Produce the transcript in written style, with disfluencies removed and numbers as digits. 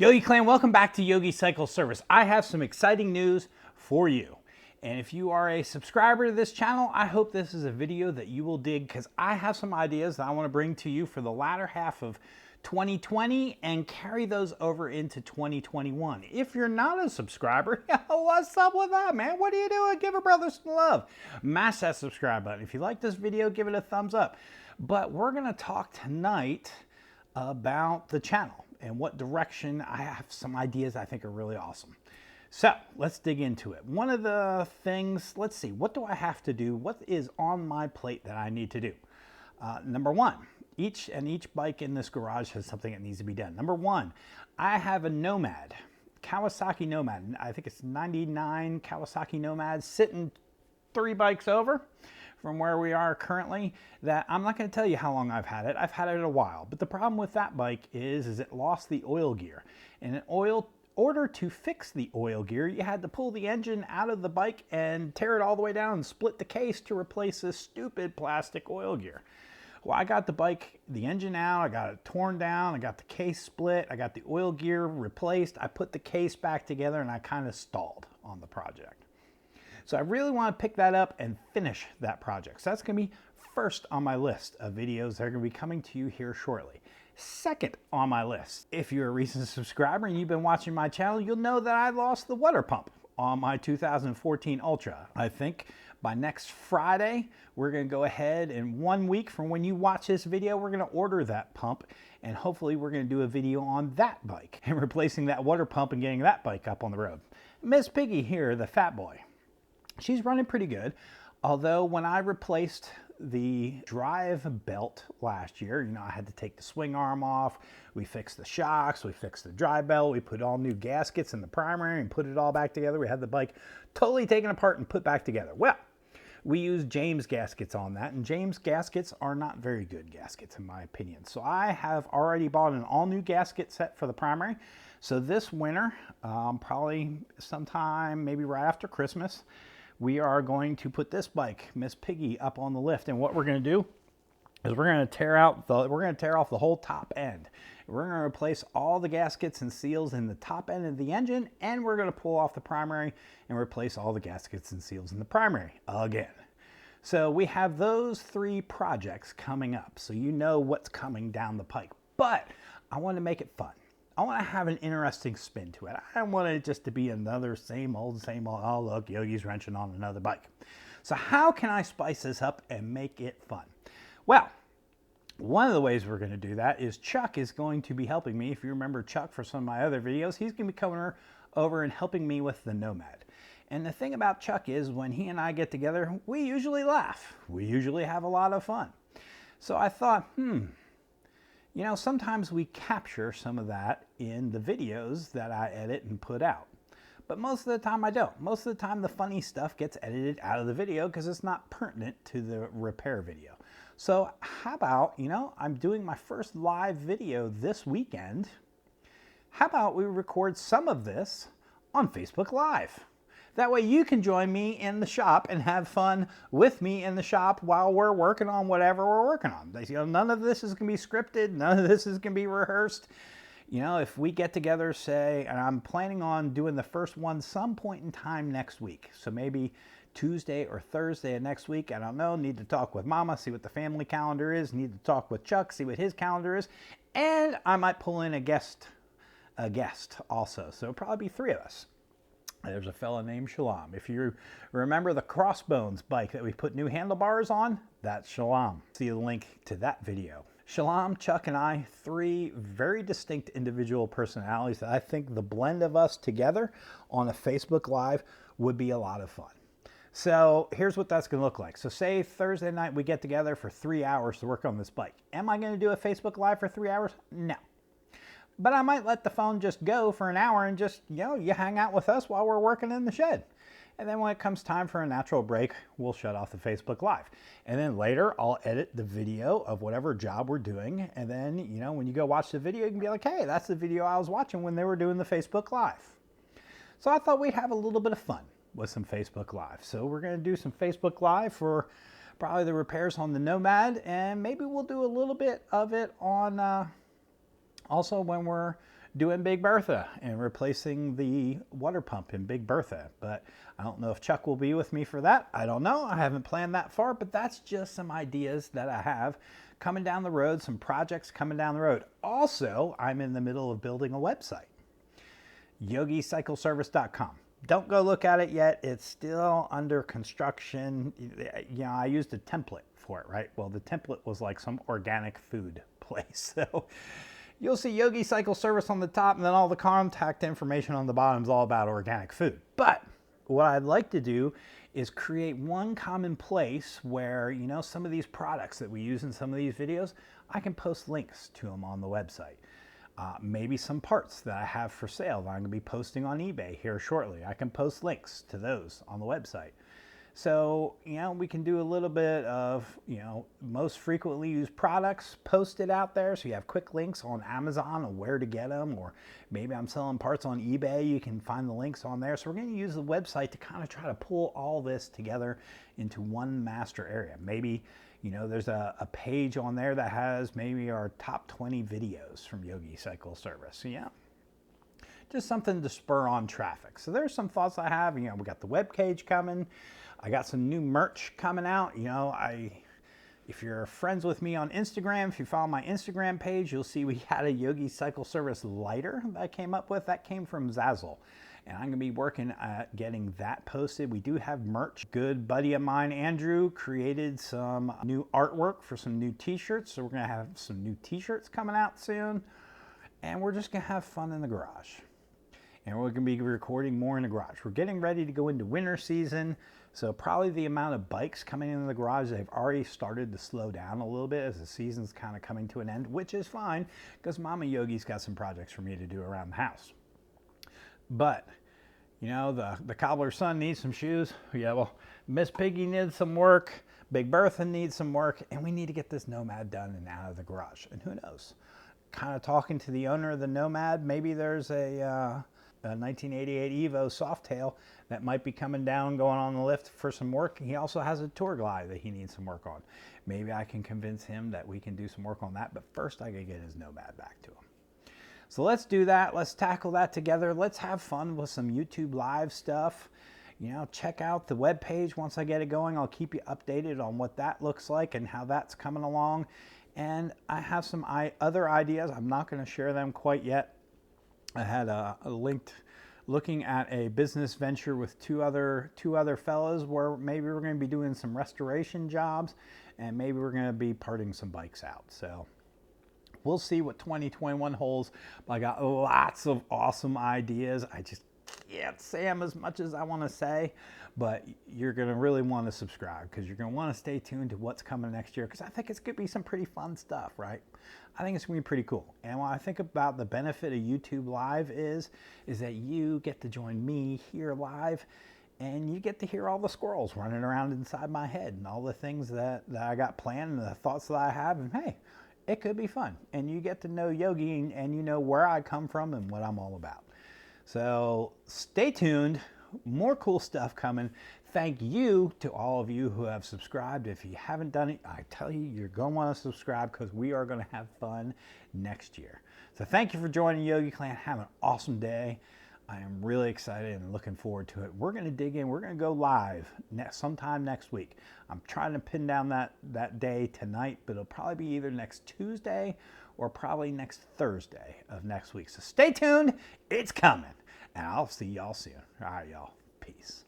Yogi Clan, welcome back to Yogi Cycle Service. I have some exciting news for you. And if you are a subscriber to this channel, I hope this is a video that you will dig because I have some ideas that I want to bring to you for the latter half of 2020 and carry those over into 2021. If you're not a subscriber, what's up with that, man? What are you doing? Give a brother some love. Mash that subscribe button. If you like this video, give it a thumbs up. But we're going to talk tonight about the channel and what direction. I have some ideas I think are really awesome. So let's dig into it. One of the things, let's see, what do I have to do? What is on my plate that I need to do? Number one, each bike in this garage has something that needs to be done. Number one, I have a Nomad, Kawasaki Nomad. I think it's 99 Kawasaki Nomad sitting 3 bikes over from where we are currently, that I'm not going to tell you how long I've had it. I've had it a while. But the problem with that bike is it lost the oil gear. And in order to fix the oil gear, you had to pull the engine out of the bike and tear it all the way down and split the case to replace this stupid plastic oil gear. Well, I got the bike, the engine out, I got it torn down, I got the case split, I got the oil gear replaced, I put the case back together, and I kind of stalled on the project. So I really want to pick that up and finish that project. So that's going to be first on my list of videos that are going to be coming to you here shortly. Second on my list, if you're a recent subscriber and you've been watching my channel, you'll know that I lost the water pump on my 2014 Ultra. I think by next Friday, we're going to go ahead and 1 week from when you watch this video, we're going to order that pump. And hopefully we're going to do a video on that bike and replacing that water pump and getting that bike up on the road. Miss Piggy here, the fat boy. She's running pretty good, although when I replaced the drive belt last year, I had to take the swing arm off, we fixed the shocks, we fixed the drive belt, we put all new gaskets in the primary and put it all back together. We had the bike totally taken apart and put back together. Well, we used James gaskets on that, and James gaskets are not very good gaskets in my opinion. So I have already bought an all-new gasket set for the primary. So this winter, probably sometime maybe right after Christmas, we are going to put this bike, Miss Piggy, up on the lift. And what we're going to do is we're going to tear off the whole top end. We're going to replace all the gaskets and seals in the top end of the engine, and we're going to pull off the primary and replace all the gaskets and seals in the primary again. So we have those 3 projects coming up, so you know what's coming down the pike. But I want to make it fun. I want to have an interesting spin to it. I don't want it just to be another same old, oh look, Yogi's wrenching on another bike. So how can I spice this up and make it fun? Well, one of the ways we're going to do that is Chuck is going to be helping me. If you remember Chuck for some of my other videos, he's going to be coming over and helping me with the Nomad. And the thing about Chuck is when he and I get together, we usually laugh. We usually have a lot of fun. So I thought, sometimes we capture some of that in the videos that I edit and put out. But most of the time I don't. Most of the time the funny stuff gets edited out of the video because it's not pertinent to the repair video. So how about, I'm doing my first live video this weekend. How about we record some of this on Facebook Live? That way you can join me in the shop and have fun with me in the shop while we're working on whatever we're working on. None of this is going to be scripted. None of this is going to be rehearsed. If we get together, say, and I'm planning on doing the first one some point in time next week. So maybe Tuesday or Thursday of next week. I don't know. Need to talk with Mama, see what the family calendar is. Need to talk with Chuck, see what his calendar is. And I might pull in a guest also. So it'll probably be 3 of us. There's a fella named Shalom. If you remember the Crossbones bike that we put new handlebars on, that's Shalom. See the link to that video. Shalom, Chuck, and I, 3 very distinct individual personalities that I think the blend of us together on a Facebook Live would be a lot of fun. So here's what that's going to look like. So say Thursday night we get together for 3 hours to work on this bike. Am I going to do a Facebook Live for 3 hours? No. But I might let the phone just go for an hour and just, you hang out with us while we're working in the shed. And then when it comes time for a natural break, we'll shut off the Facebook Live. And then later, I'll edit the video of whatever job we're doing. And then, when you go watch the video, you can be like, hey, that's the video I was watching when they were doing the Facebook Live. So I thought we'd have a little bit of fun with some Facebook Live. So we're going to do some Facebook Live for probably the repairs on the Nomad. And maybe we'll do a little bit of it on also when we're doing Big Bertha and replacing the water pump in Big Bertha. But I don't know if Chuck will be with me for that. I don't know. I haven't planned that far, but that's just some ideas that I have coming down the road, some projects coming down the road. Also, I'm in the middle of building a website, yogicycleservice.com. Don't go look at it yet. It's still under construction. You know, I used a template for it, right? Well, the template was like some organic food place. So you'll see Yogi Cycle Service on the top, and then all the contact information on the bottom is all about organic food. But what I'd like to do is create one common place where, you know, some of these products that we use in some of these videos, I can post links to them on the website. Maybe some parts that I have for sale that I'm going to be posting on eBay here shortly. I can post links to those on the website. So, you know, we can do a little bit of, you know, most frequently used products, post it out there so you have quick links on Amazon on where to get them, or maybe I'm selling parts on eBay, you can find the links on there. So we're going to use the website to kind of try to pull all this together into one master area. Maybe, you know, there's a page on there that has maybe our top 20 videos from Yogi Cycle Service. So yeah, just something to spur on traffic. So there's some thoughts I have. You know, we got the web page coming. I got some new merch coming out. You know, if you're friends with me on Instagram, if you follow my Instagram page, you'll see we had a Yogi Cycle Service lighter that I came up with. That came from Zazzle. And I'm going to be working at getting that posted. We do have merch. Good buddy of mine, Andrew, created some new artwork for some new t-shirts. So we're going to have some new t-shirts coming out soon. And we're just going to have fun in the garage. And we're going to be recording more in the garage. We're getting ready to go into winter season. So probably the amount of bikes coming into the garage, they've already started to slow down a little bit as the season's kind of coming to an end, which is fine because Mama Yogi's got some projects for me to do around the house. But, you know, the cobbler's son needs some shoes. Yeah, well, Miss Piggy needs some work. Big Bertha needs some work. And we need to get this Nomad done and out of the garage. And who knows? Kind of talking to the owner of the Nomad, maybe there's a 1988 Evo Softail that might be coming down, going on the lift for some work. He also has a Tour Glide that he needs some work on. Maybe I can convince him that we can do some work on that. But first, I gotta get his Nomad back to him. So let's do that. Let's tackle that together. Let's have fun with some YouTube live stuff. You know, check out the webpage. Once I get it going, I'll keep you updated on what that looks like and how that's coming along. And I have some other ideas. I'm not going to share them quite yet. I had a looking at a business venture with two other fellows where maybe we're going to be doing some restoration jobs and maybe we're going to be parting some bikes out. So we'll see what 2021 holds, but I got lots of awesome ideas. I just can't say them as much as I want to say, but you're going to really want to subscribe because you're going to want to stay tuned to what's coming next year because I think it's going to be some pretty fun stuff, right? I think it's going to be pretty cool. And when I think about the benefit of YouTube Live is that you get to join me here live and you get to hear all the squirrels running around inside my head and all the things that I got planned and the thoughts that I have. And hey, it could be fun. And you get to know Yogi and you know where I come from and what I'm all about. So stay tuned. More cool stuff coming. Thank you to all of you who have subscribed. If you haven't done it, I tell you, you're going to want to subscribe because we are going to have fun next year. So thank you for joining Yogi Clan. Have an awesome day. I am really excited and looking forward to it. We're going to dig in. We're going to go live sometime next week. I'm trying to pin down that day tonight, but it'll probably be either next Tuesday or probably next Thursday of next week. So stay tuned. It's coming. And I'll see y'all soon. All right, y'all. Peace.